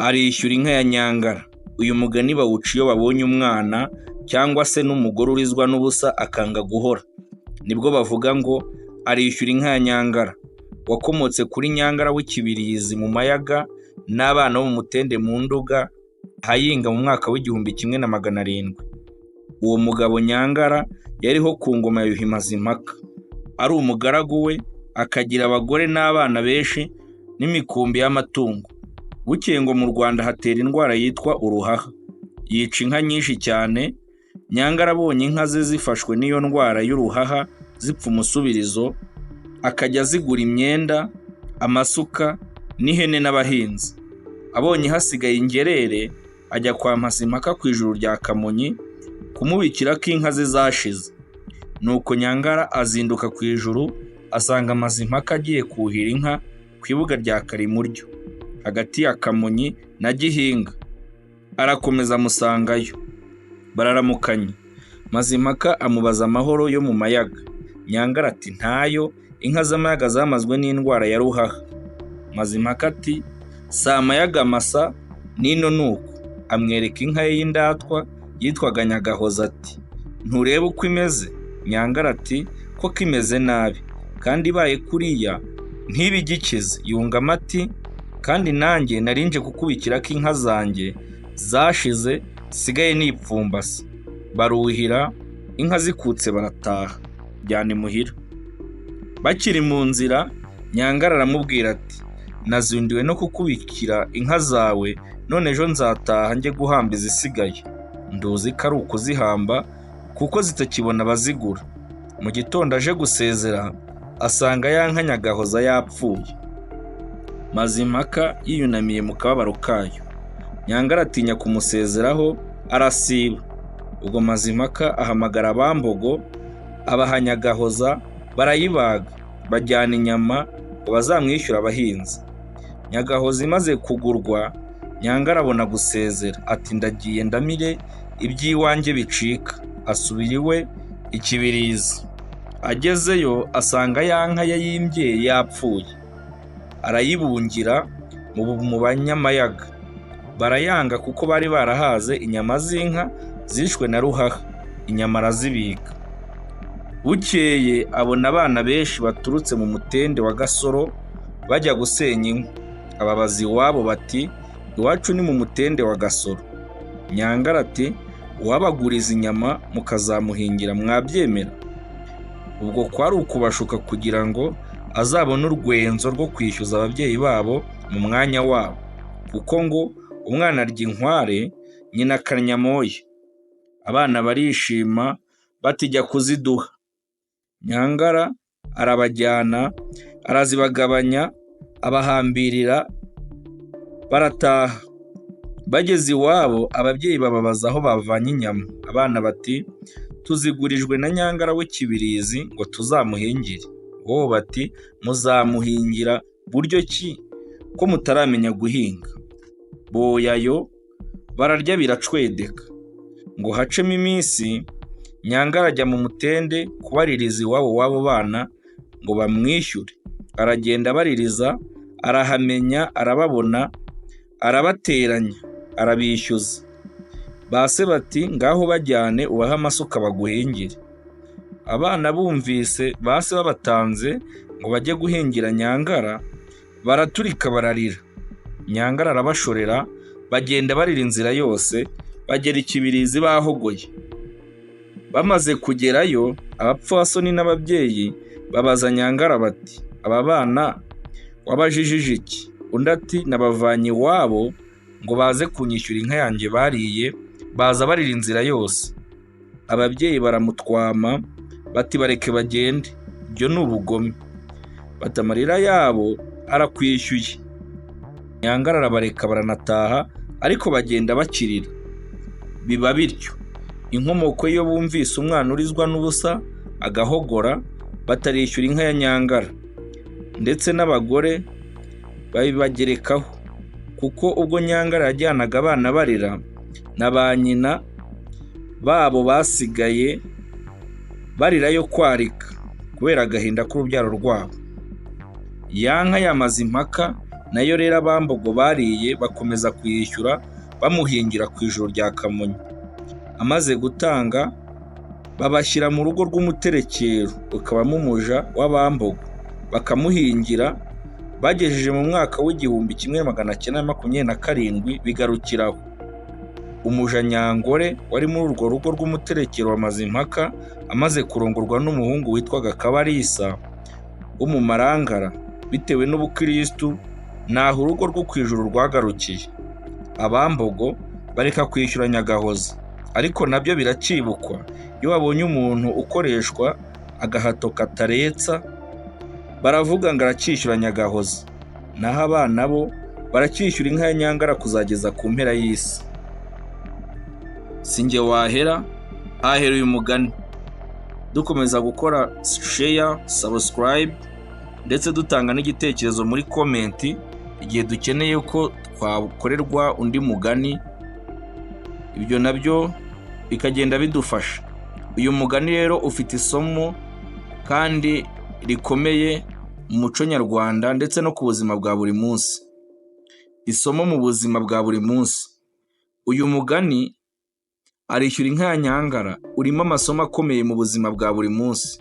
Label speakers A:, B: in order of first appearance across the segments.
A: arishyura inka ya Nyangara. Uyu mugani bawuca iyo babonye umwana cyangwa se n'umugore urizwa n'ubusa akanga guhora. Nibwo bavuga ngo arishyura inka ya Nyangara. Wakomotse kuri Nyangara w'Ikibirizi mu Mayaga n'abana bo mu Mutende mu Nduga Hayinga mu mwaka w'1700. Uwo mugabo Nyangara yariho ku ngoma ya Yuhi Mazimpaka. Ari umugaragu we, akagira abagore n'abana benshi n'imikumbi y'amatungo. Bukeye ngo mu Rwanda hatera indwara yitwa uruhaha, yica inka nyinshi cyane. Nyangara abonye inka ze zifashwe n'iyo ndwara y'uruhaha zipfa umusubirizo, akajya zigura imyenda, amasuka n'ihene n'abahinzi. Abonye hasigaye ingerere, ajya kwa Mazimpaka ku ijuru rya Kamonyi kumubikira ko inka ze zashize. Nuko Nyangara azinduka ku ijuru, asanga Mazimpaka agiye kuhira inka ku ibuga rya Karimuryo hagati ya Kamonyi na Gihinga. Arakomeza amusangayo, bararamukanye. Mazimpaka amubaza amahoro yo mu Mayaga. Nyangara ati ntayo, inka z'Amayaga zamazwe n'indwara ya ruhaha. Mazimpaka ati si Amayaga masa, nino nuko. Amwereka inka ye y'indatwa yitwaga Nyagahoza ati nturebe uko imeze? Nyangara ati koko imeze nabi, kandi ibaye kuriya ntibigikize. Yungamo ati kandi nanjye narinje kukubikira ko inka zanjye zashize sigaye nipfumbase. Baruhira, inka zikutse barataha, byane muhira. Bakiri mu nzira, Nyangara aramubwira ati nazinduwe no kukubikira inka zawe, none ejo nzataha njye guhamba izisigaye. Nduzi ko ari ukuzihamba kuko zitakibona abazigura. Mu gitondo aje gusezera, asanga ya nka Nyagahoza yapfuye. Mazimpaka yiyunamiye mu kababaro kayo. Nyangara atinya kumusezeraho, arasiba. Ubwo Mazimpaka ahamagara Abambogo, abaha Nyagahoza, barayibaga, bajyana inyama ngo bazamwishyura abahinzi. Nyagahoza imaze kugurwa, Nyangara abona gusezera, ati ndagiye ndamire iby'iwanjye bicika. Asubira iwe Ikibirizi. Agezeyo asanga ya nka yayimbye yapfuye. Arayibungira mu Banyamayaga. Barayanga kuko bari barahaze inyama z'inka zishwe na ruhaha. Inyama arazibika. Bukeye abona abana benshi baturutse mu Mutende wa Gasoro bajya gusenya inka. Ababaza iwabo bati iwacu ni mu Mutende wa Gasoro. Nyangara ati uwabaguriza inyama mukazamuhingira mwabyemera? Ubwo kwari ukubashuka kugira ngo azabone urwenzo rwo kwishyuza ababyeyi babo mu mwanya wabo, kuko ngo umwana arya inkware nyina akarya amoye. Abana barishima batijya kuziduha. Nyangara arabajyana, arazibagabanya, abahambirira, barataha. Bageze iwabo, ababyeyi bababaza aho bavanye inyama. Abana bati tuzigurijwe na Nyangara w'Ikibirizi ngo tuzamuhingire. Bo bati muzamuhingira buryo ki ko mutaramenya guhinga? Boyayo bararya biracwedeka. Ngo hacemo iminsi, Nyangara ajya mu Mutende kubaririza iwabo w'abo bana ngo bamwishyure. Aragenda abaririza, arahamenya, arababona, arabateranya, arabishyuza. Base bati ngaho bajyane ubahe amasuka baguhingire. Abana bumvise base babatanze ngo bajye guhingira Nyangara, baraturika bararira. Nyangara arabashorera, bagenda barira inzira yose, bagera Ikibirizi bahogoye. Bamaze kugerayo, abapfasoni n'ababyeyi babaza Nyangara bati aba bana wabajijije iki? Undi ati nabavanye iwabo ngo baze kunyishyura inka yanjye bariye, baza barira inzira yose. Ababyeyi baramutwama bati bareke bagende, ibyo ni ubugome. Bati amarira yabo arakwishyuye. Nyangara arabareka baranataha, ariko bagenda bakirira. Biba bityo. Inkomoko iyo bumvise umwana urizwa n'ubusa agahogora, batarishyura inka ya Nyangara. Ndetse n'abagore babibagerekaho, kuko ubwo Nyangara yajyanaga abana barira, na ba nyina babo basigaye barirayo kwarika kubera agahinda k'urubyaro rwabo. Ya nka ya Mazimpaka nayo rero Abambogo bariye bakomeza kuyishyura bamuhingira ku ijuru rya Kamonyi. Amaze gutanga babashyira mu rugo rw'umuterekero ukabamo umuja w'Abambogo, bakamuhingira. Bagejeje mu mwaka w'1927 bigarukiraho. Umuja Nyangore wari muri urwo rugo rw'umuterekero wa Mazimpaka amaze kurongorwa n'umuhungu witwaga Kabarisa wo mu Marangara, bitewe n'ubukristu naho urugo rwo ku ijuru rwagarukiye. Abambogo bareka kwishyura Nyagahoza, ariko nabyo biracibukwa. Iyo babonye umuntu ukoreshwa agahato kataretsa baravuga ngo aracyishyura Nyagahoza, naho abana bo baracyishyura inka ya Nyangara kuzageza ku mpera y'isi. Sinjye wahera, hahera uyu mugani. Dukomeza gukora share, subscribe ndetse dutanga n'igitekerezo muri komenti igihe dukeneye ko twakorerwa undi mugani, ibyo nabyo bikagenda bidufasha. Uyu mugani rero ufite isomo kandi rikomeye mu muco nyarwanda ndetse no ku buzima bwa buri munsi. Isomo mu buzima bwa buri munsi. Uyu mugani arishyura inka ya Nyangara urimo amasomo akomeye mu buzima bwa buri munsi.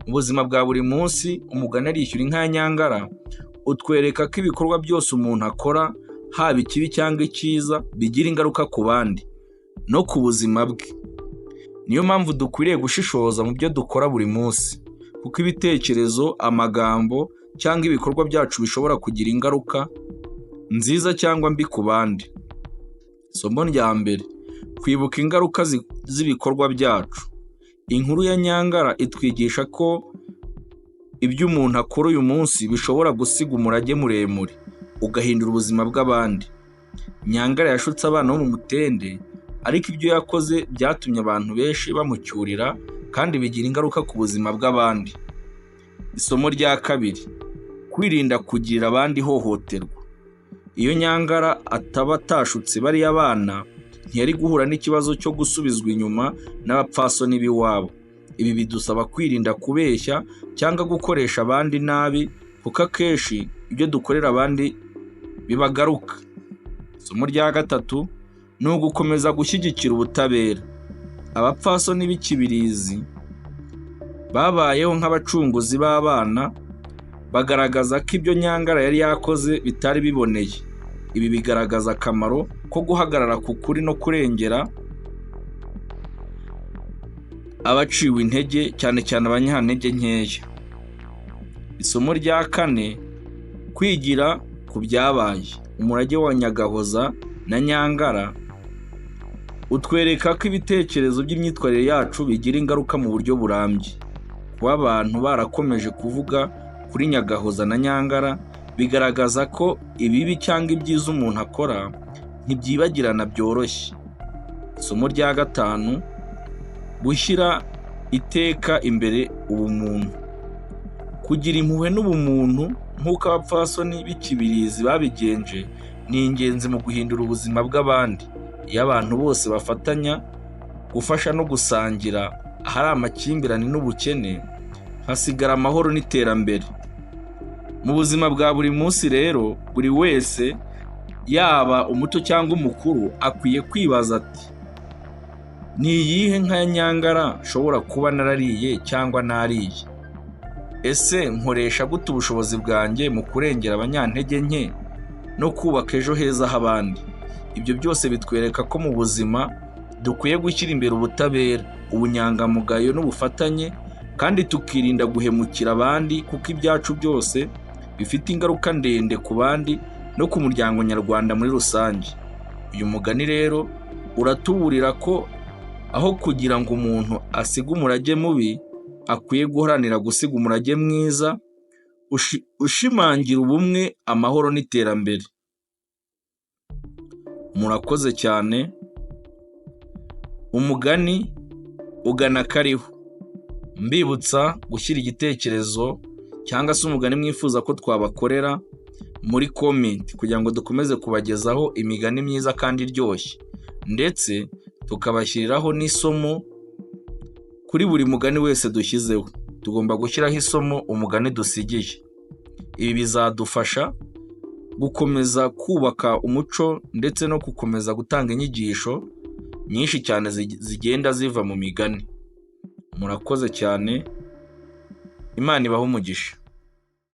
A: Mu buzima bwa buri munsi umugani arishyura inka ya Nyangara utwereka ko ibikorwa byose umuntu akora, haba ikibi cyangwa icyiza, bigira ingaruka ku bandi no ku buzima bwe. Niyo mpamvu dukwiriye gushishoza mu byo dukora buri munsi, kuko ibitekerezo, amagambo cyangwa ibikorwa byacu bishobora kugira ingaruka nziza cyangwa mbi ku bandi. Isomo rya mbere: kwibuka ingaruka z'ibikorwa byacu. Inkuru ya Nyangara itwigisha ko ibyo umuntu akora uyu munsi bishobora gusiga umurage muremure ugahindura ubuzima bw'abandi. Nyangara yashutse abana bo mu Mutende, ariko ibyo yakoze byatumye abantu benshi bamucyurira kandi bigira ingaruka ku buzima bw'abandi. Isomo rya kabiri: kwirinda kugirira abandi ihohoterwa. Iyo Nyangara ataba atashutse bariya bana, ntiyari guhura n'ikibazo cyo gusubizwa inyuma n'abapfasoni b'iwabo. Ibi bidusaba kwirinda kubeshya cyangwa gukoresha abandi nabi, kuko akenshi ibyo dukorera abandi bibagaruka. Isomo rya gatatu ni ugukomeza gushyigikira ubutabera. Abapfasoni b'Ikibirizi babayeho nk'abacunguzi b'abana, bagaragaza ko ibyo Nyangara yari yakoze bitari biboneye. Ibi bigaragaza akamaro ko guhagarara ku kuri no kurengera abaciwe intege, cyane cyane abanyantege nkeya. Isomo rya kane: kwigira ku byabaye. Umurage wa Nyagahoza na Nyangara utwereka ko ibitekerezo by'imyitwarire yacu bigira ingaruka mu buryo burambye. Kuba abantu barakomeje kuvuga kuri Nyagahoza na Nyangara bigaragaza ko ibibi cyangwa ibyiza umuntu akora ntibyibagirana byoroshye. Isomo rya gatanu: gushyira iteka imbere ubumuntu. Kugira impuhwe n'ubumuntu nk'uko abapfasoni b'Ikibirizi babigenje ni ingenzi mu guhindura ubuzima bw'abandi. Iyo abantu bose bafatanya gufasha no gusangira ahari amakimbirane n'ubukene, hasigara amahoro n'iterambere. Mu buzima bwa buri munsi rero, buri wese yaba umuto cyangwa umukuru akwiye kwibaza ati: ni iyihe nka ya Nyangara nshobora kuba narariye cyangwa nariye? Ese nkoresha gute ubushobozi bwanjye mu kurengera abanyantege nke no kubaka ejo heza h'abandi? Ibyo byose bitwereka ko mu buzima dukwiye gushyira imbere ubutabera, ubunyangamugayo n'ubufatanye, kandi tukirinda guhemukira abandi, kuko ibyacu byose bifite ingaruka ndende ku bandi no ku muryango nyarwanda muri rusange. Uyu mugani rero uratuburira ko aho kugira ngo umuntu asige umurage mubi, akwiye guharanira gusiga umurage mwiza ushimangira ubumwe, amahoro n'iterambere. Murakoze cyane. Umugani ugana kariho. Mbibutsa gushyira igitekerezo cyangwa se umugani mwifuza ko twabakorera muri comment, kugira ngo dukomeze kubagezaho imigani myiza kandi iryoshye, ndetse tukabashyiriraho n'isomo kuri buri mugani wese dushyizeho. Tugomba gushyiraho isomo umugani dusigiye. Ibi bizadufasha gukomeza kubaka umuco ndetse no gukomeza gutanga inyigisho nyinshi cyane zigenda ziva mu migani. Murakoze cyane, Imana ibahe umugisha.